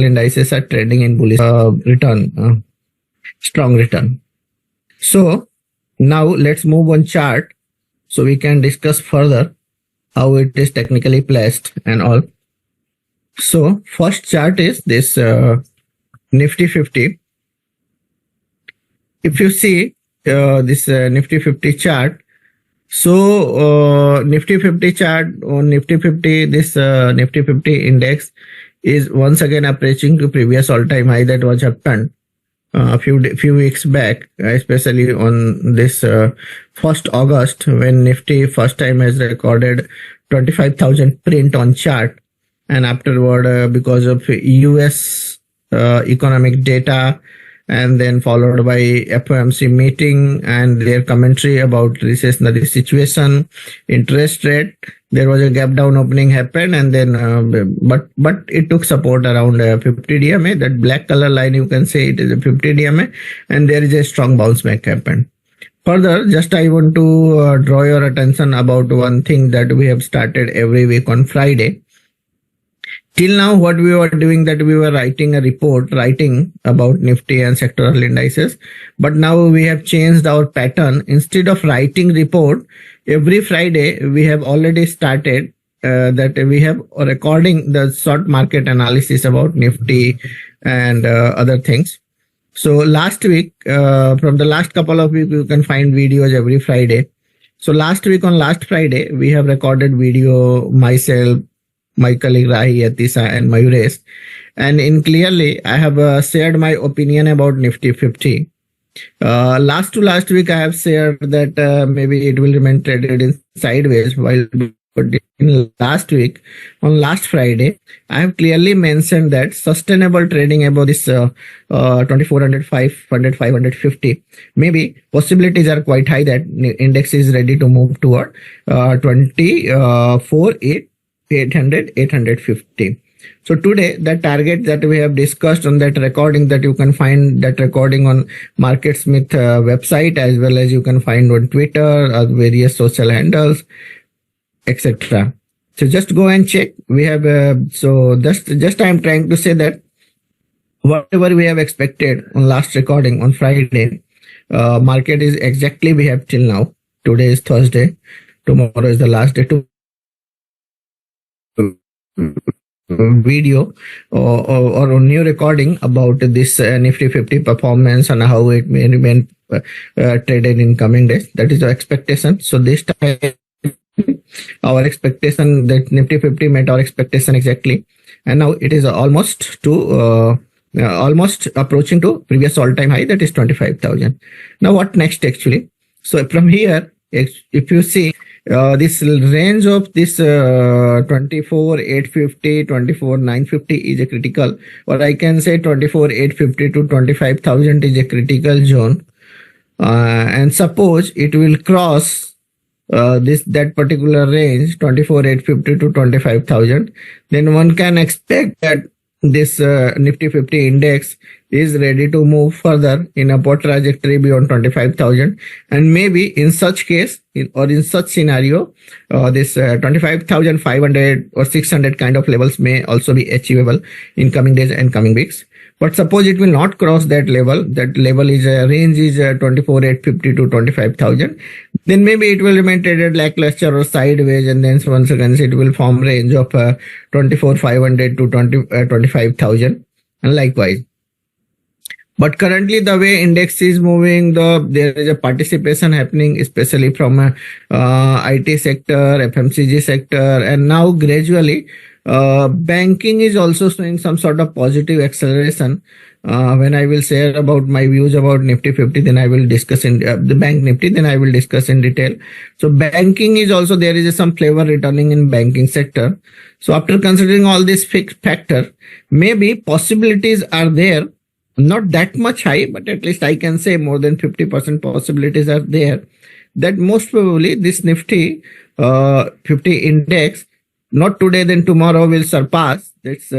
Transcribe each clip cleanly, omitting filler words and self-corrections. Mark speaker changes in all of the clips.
Speaker 1: indices are trading in bullish strong return. So now let's move on chart so we can discuss further how it is technically placed and all. So first chart is this Nifty 50. If you see this Nifty 50 chart, so Nifty 50 chart on Nifty 50, this Nifty 50 index is once again approaching to previous all-time high that was happened a few weeks back, especially on this 1st August when Nifty first time has recorded 25,000 print on chart, and afterward because of US economic data, and then followed by FOMC meeting and their commentary about recessionary situation, interest rate, there was a gap down opening happened, and then but it took support around 50 DMA. That black color line, you can say it is a 50 DMA, and there is a strong bounce back happened. Further, just I want to draw your attention about one thing that we have started every week on Friday. Till now, what we were doing, that we were writing a report, writing about Nifty and sectoral indices. But now we have changed our pattern. Instead of writing report, every Friday, we have already started that we have recording the short market analysis about Nifty and other things. So last week, from the last couple of weeks, you can find videos every Friday. So last week on last Friday, we have recorded video, myself, my colleague Rahi, Atisa and Mayuresh, and in clearly I have shared my opinion about Nifty 50. Last week I have shared that maybe it will remain traded in sideways, while in last week on last Friday I have clearly mentioned that sustainable trading above this 2400, 500, 550, maybe possibilities are quite high that index is ready to move toward 800, 850. So today the target that we have discussed on that recording, that you can find that recording on MarketSmith website, as well as you can find on Twitter or various social handles, etc. So just go and check. We have so just I am trying to say that whatever we have expected on last recording on Friday, market is exactly we have till now. Today is Thursday. Tomorrow is the last day to video or a new recording about this Nifty 50 performance and how it may remain traded in coming days. That is our expectation. So this time our expectation that Nifty 50 met our expectation exactly, and now it is almost to almost approaching to previous all-time high, that is 25,000. Now what next actually? So from here, if you see this range of this 24,850, 24,950 is a critical, or I can say 24,850 to 25,000 is a critical zone. And suppose it will cross that particular range, 24,850 to 25,000, then one can expect that this Nifty 50 index is ready to move further in upward trajectory beyond 25,000, and maybe in such case in such scenario this 25,500 or 600 kind of levels may also be achievable in coming days and coming weeks. But suppose it will not cross that level is range is 24,850 to 25,000, then maybe it will remain traded lackluster or sideways, and then once again it will form range of 24,500 to 25,000 and likewise. But currently the way index is moving, there is a participation happening, especially from IT sector, FMCG sector, and now gradually banking is also showing some sort of positive acceleration. When I will share about my views about Nifty 50, then I will discuss in the bank Nifty, then I will discuss in detail. So banking is also, there is some flavor returning in banking sector. So after considering all these fixed factor, maybe possibilities are there. Not that much high, but at least I can say more than 50% possibilities are there that most probably this Nifty 50 index, not today then tomorrow, will surpass this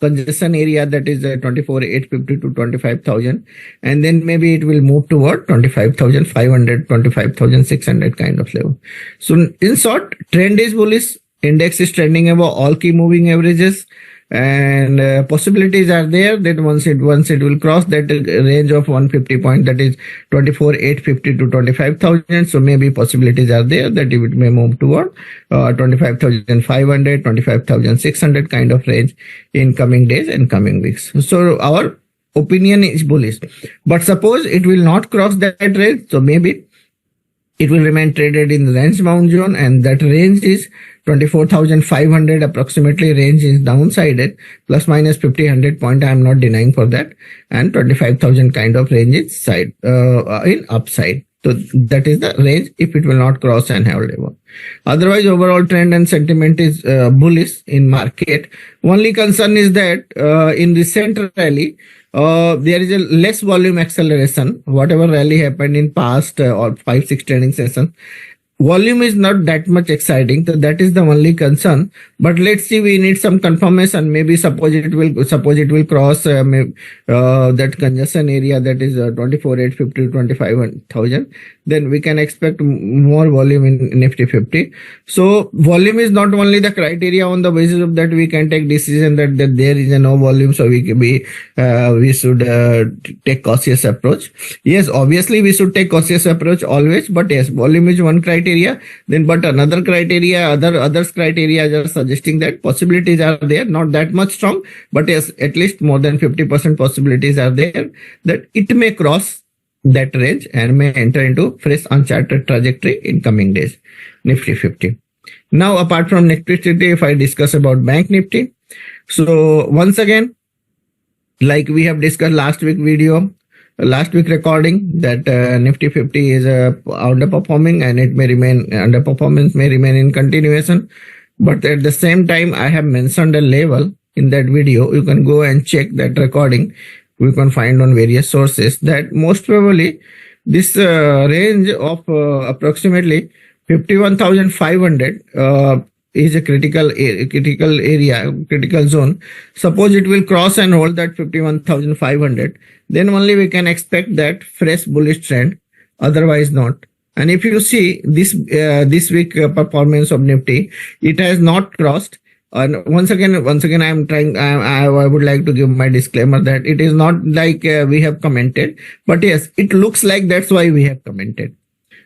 Speaker 1: congestion area, that is 24,850 to 25,000, and then maybe it will move toward 25,500, 25,600 kind of level. So in short, trend is bullish. Index is trending above all key moving averages. and possibilities are there that once it will cross that range of 150 point, that is 24,850 to 25,000. So maybe possibilities are there that it may move toward 25,500, 25,600 kind of range in coming days and coming weeks. So our opinion is bullish, but suppose it will not cross that range, so maybe it will remain traded in the range bound zone, and that range is 24,500 approximately. Range is downsided, plus minus 50-100 point. I am not denying for that, and 25,000 kind of range is side in upside. So that is the range if it will not cross and have level. Otherwise, overall trend and sentiment is bullish in market. Only concern is that in recent rally, there is a less volume acceleration. Whatever rally happened in past or 5-6 trading sessions, volume is not that much exciting. So that is the only concern. But let's see, we need some confirmation. Maybe suppose it will cross that congestion area, that is 24,850 to 25,000. Then we can expect more volume in Nifty 50. So volume is not only the criteria. On the basis of that we can take decision that there is no volume, so we should take cautious approach. Yes, obviously we should take cautious approach always, but yes, volume is one criteria. Then but another criteria, others criteria are suggesting that possibilities are there, not that much strong, but yes, at least more than 50% possibilities are there that it may cross that range and may enter into fresh uncharted trajectory in coming days. Nifty 50. Now, apart from Nifty 50, if I discuss about Bank Nifty, so once again, like we have discussed last week recording, that Nifty 50 is underperforming, and it may remain underperformance may remain in continuation. But at the same time, I have mentioned a level in that video. You can go and check that recording. We can find on various sources that most probably this range of approximately 51,500 is a critical area, critical zone. Suppose it will cross and hold that 51,500, then only we can expect that fresh bullish trend, otherwise not. And if you see this week performance of Nifty, it has not crossed. And once again, I would like to give my disclaimer that it is not like we have commented, but yes, it looks like that's why we have commented.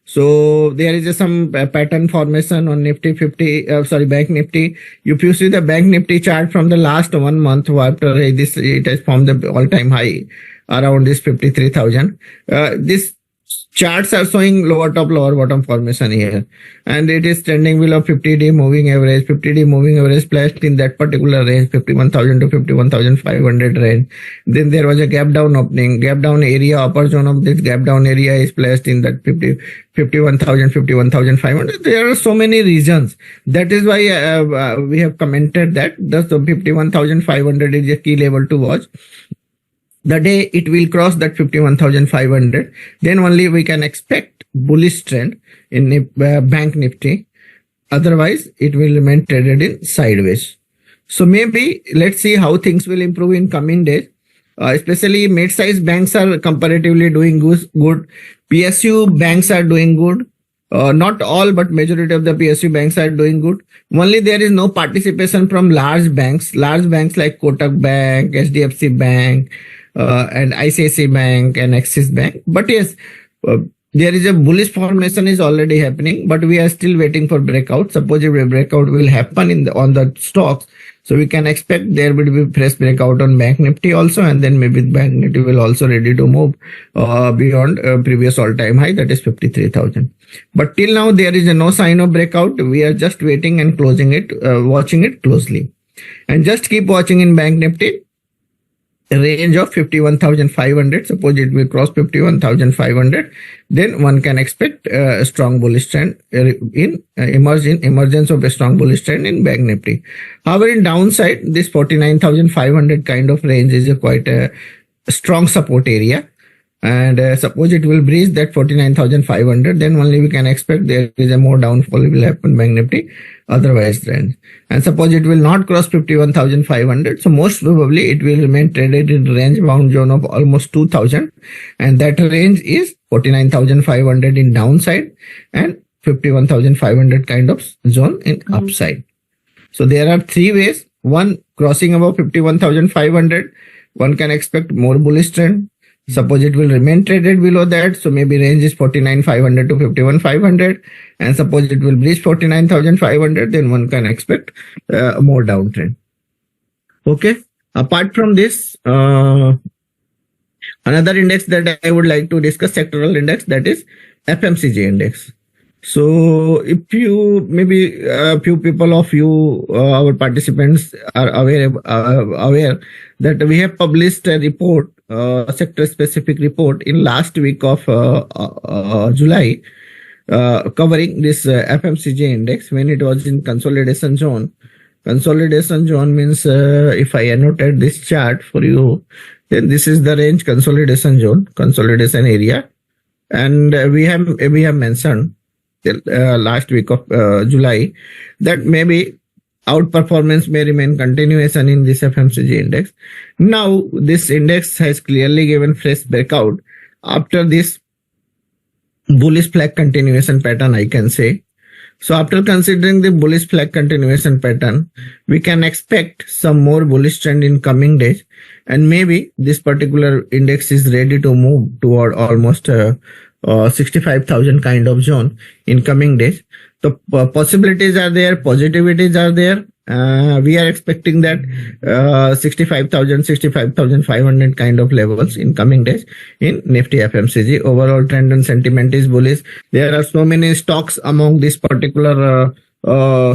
Speaker 1: So there is some pattern formation on Nifty 50, Bank Nifty. If you see the Bank Nifty chart from the last 1 month after this, it has formed the all-time high around this 53,000. This charts are showing lower top, lower bottom formation here, and it is trending below 50-day moving average. 50-day moving average placed in that particular range, 51,000 to 51,500 range. Then there was a gap down opening, gap down area, upper zone of this gap down area is placed in that 51,000, 51,500. There are so many reasons. That is why we have commented that the 51,500 is a key level to watch. The day it will cross that 51,500, then only we can expect bullish trend in Bank Nifty. Otherwise, it will remain traded in sideways. So maybe let's see how things will improve in coming days. Especially mid-sized banks are comparatively doing good. PSU banks are doing good. Not all, but majority of the PSU banks are doing good. Only there is no participation from large banks like Kotak Bank, HDFC Bank, and ICICI Bank and Axis Bank. But yes, there is a bullish formation is already happening, but we are still waiting for breakout. Suppose if a breakout will happen on the stocks, so we can expect there will be fresh breakout on Bank Nifty also, and then maybe Bank Nifty will also ready to move beyond previous all-time high, that is 53,000. But till now there is no sign of breakout. We are just waiting and watching it closely, and just keep watching in Bank Nifty. Range of 51,500. Suppose it will cross 51,500, then one can expect a strong bullish trend in emergence of a strong bullish trend in Bank Nifty. However, in downside, this 49,500 kind of range is quite a strong support area. And suppose it will breach that 49,500, then only we can expect there is a more downfall will happen Bank Nifty, otherwise trend. And suppose it will not cross 51,500, so most probably it will remain traded in range bound zone of almost 2,000, and that range is 49,500 in downside and 51,500 kind of zone in upside. So there are three ways one crossing above 51,500, one can expect more bullish trend. Suppose it will remain traded below that, so maybe range is 49,500 to 51,500, and suppose it will breach 49,500, then one can expect more downtrend. Okay. Apart from this, another index that I would like to discuss, sectoral index, that is FMCG index. So if you, maybe a few people of you, our participants are aware that we have published a report, sector specific report in last week of July, covering this FMCG index when it was in consolidation zone. Consolidation zone means, if I annotate this chart for you, then this is the range consolidation zone, consolidation area, and we have mentioned last week of July that maybe outperformance may remain continuation in this FMCG index. Now this index has clearly given fresh breakout after this bullish flag continuation pattern, I can say. So after considering the bullish flag continuation pattern, we can expect some more bullish trend in coming days, and maybe this particular index is ready to move toward almost 65,000 kind of zone in coming days. The possibilities are there, positivities are there. We are expecting that 65,000, 65,500 kind of levels in coming days in Nifty FMCG. Overall trend and sentiment is bullish. There are so many stocks among this particular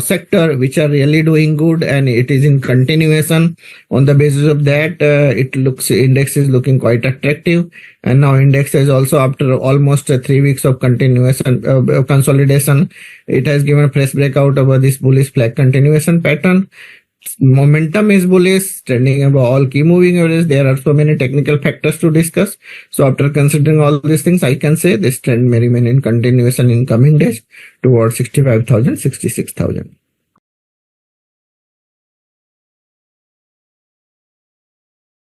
Speaker 1: sector which are really doing good, and it is in continuation. On the basis of that, index is looking quite attractive, and now index is also, after almost 3 weeks of continuation consolidation, it has given a fresh breakout over this bullish flag continuation pattern. Momentum is bullish, trending above all key moving averages. There are so many technical factors to discuss. So after considering all these things, I can say this trend may remain in continuation in coming days towards 65,000, 66,000.